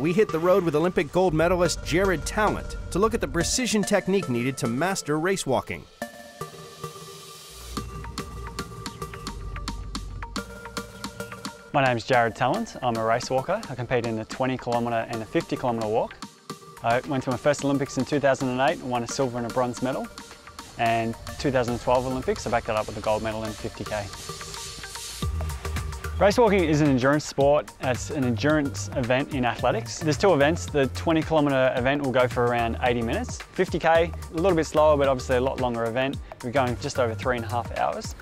we hit the road with Olympic gold medalist Jared Tallent to look at the precision technique needed to master race walking. My name's Jared Tallent. I'm a race walker. I compete in a 20-kilometre and a 50-kilometre walk. I went to my first Olympics in 2008 and won a silver and a bronze medal. And 2012 Olympics, I backed that up with a gold medal in 50K. Race walking is an endurance sport. It's an endurance event in athletics. There's two events. The 20-kilometre event will go for around 80 minutes. 50K, a little bit slower, but obviously a lot longer event. We're going just over 3.5 hours.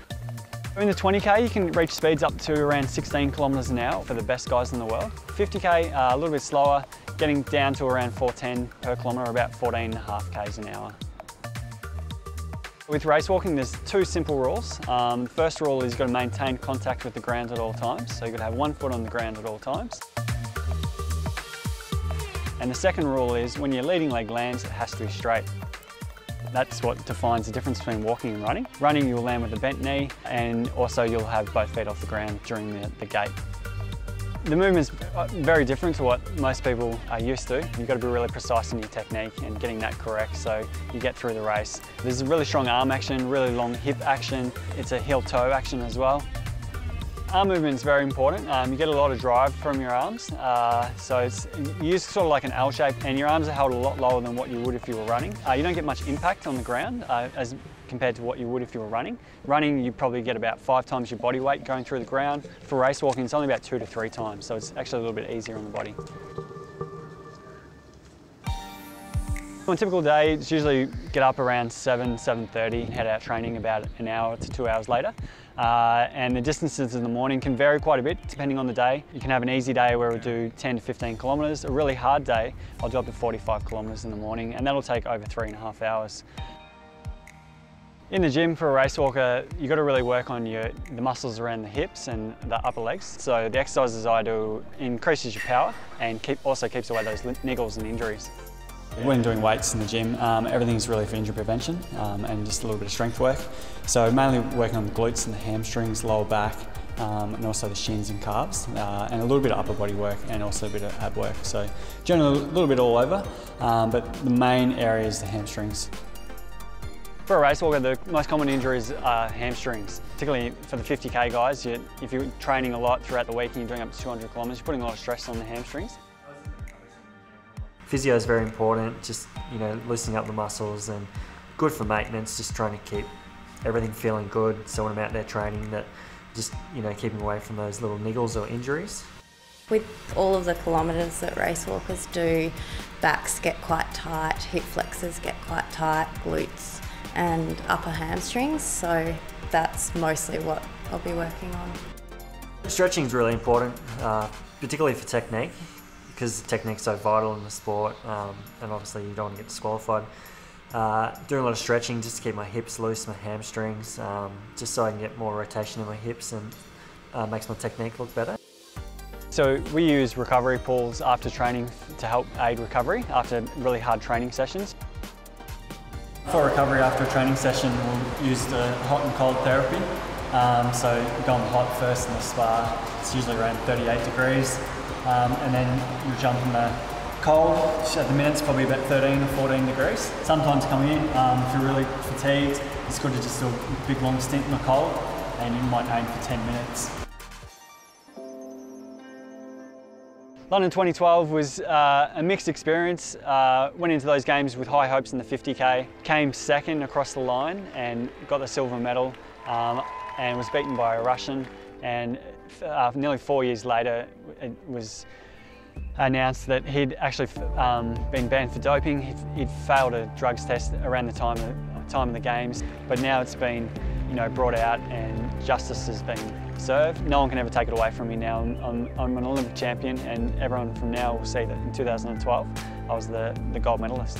In the 20K, you can reach speeds up to around 16 kilometres an hour for the best guys in the world. 50K, a little bit slower, getting down to around 410 per kilometre, about 14.5 k's an hour. With race walking, there's two simple rules. The first rule is you've got to maintain contact with the ground at all times. So you've got to have one foot on the ground at all times. And the second rule is when your leading leg lands, it has to be straight. That's what defines the difference between walking and running. Running, you'll land with a bent knee, and also you'll have both feet off the ground during the gait. The movement's very different to what most people are used to. You've got to be really precise in your technique and getting that correct so you get through the race. There's a really strong arm action, really long hip action. It's a heel-toe action as well. Arm movement is very important. You get a lot of drive from your arms. So you use sort of like an L shape, and your arms are held a lot lower than what you would if you were running. You don't get much impact on the ground as compared to what you would if you were running. Running, you probably get about 5 times your body weight going through the ground. For race walking, it's only about 2 to 3 times, so it's actually a little bit easier on the body. On a typical day, it's usually get up around 7:30, head out training about an hour to 2 hours later. And the distances in the morning can vary quite a bit depending on the day. You can have an easy day where we'll do 10 to 15 kilometres. A really hard day, I'll do up to 45 kilometres in the morning, and that'll take over 3.5 hours. In the gym for a race walker, you've got to really work on the muscles around the hips and the upper legs. So the exercises I do increases your power and also keeps away those niggles and injuries. When doing weights in the gym, everything's really for injury prevention and just a little bit of strength work. So mainly working on the glutes and the hamstrings, lower back, and also the shins and calves, and a little bit of upper body work and also a bit of ab work. So generally a little bit all over, but the main area is the hamstrings. For a race walker, the most common injuries are hamstrings. Particularly for the 50K guys, if you're training a lot throughout the week and you're doing up to 200 kilometres, you're putting a lot of stress on the hamstrings. Physio is very important, just loosening up the muscles, and good for maintenance, just trying to keep everything feeling good. So when I'm out there training, that just keeping away from those little niggles or injuries. With all of the kilometres that race walkers do, backs get quite tight, hip flexors get quite tight, glutes and upper hamstrings, so that's mostly what I'll be working on. Stretching is really important, particularly for technique, because technique's so vital in the sport, and obviously you don't want to get disqualified. Doing a lot of stretching just to keep my hips loose, my hamstrings, just so I can get more rotation in my hips and makes my technique look better. So we use recovery pools after training to help aid recovery after really hard training sessions. For recovery after a training session, we'll use the hot and cold therapy. So we go on the hot first in the spa, it's usually around 38 degrees. And then you jump in the cold, at the minute it's probably about 13 or 14 degrees. Sometimes coming in, if you're really fatigued, it's good to just do a big long stint in the cold, and you might aim for 10 minutes. London 2012 was a mixed experience. Went into those games with high hopes in the 50K, came second across the line and got the silver medal, and was beaten by a Russian. And nearly 4 years later, it was announced that he'd actually been banned for doping. He'd failed a drugs test around the time of the games, but now it's been brought out and justice has been served. No one can ever take it away from me now. I'm an Olympic champion, and everyone from now will see that in 2012 I was the gold medalist.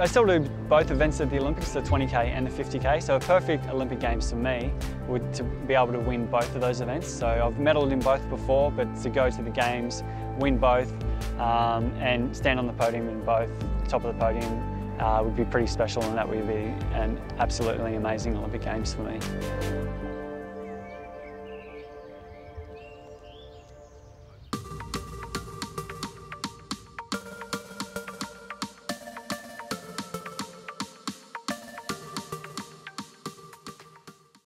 I still do both events at the Olympics, the 20K and the 50K, so a perfect Olympic Games for me would to be able to win both of those events. So I've medalled in both before, but to go to the Games, win both, and stand on the podium in both, top of the podium, would be pretty special, and that would be an absolutely amazing Olympic Games for me.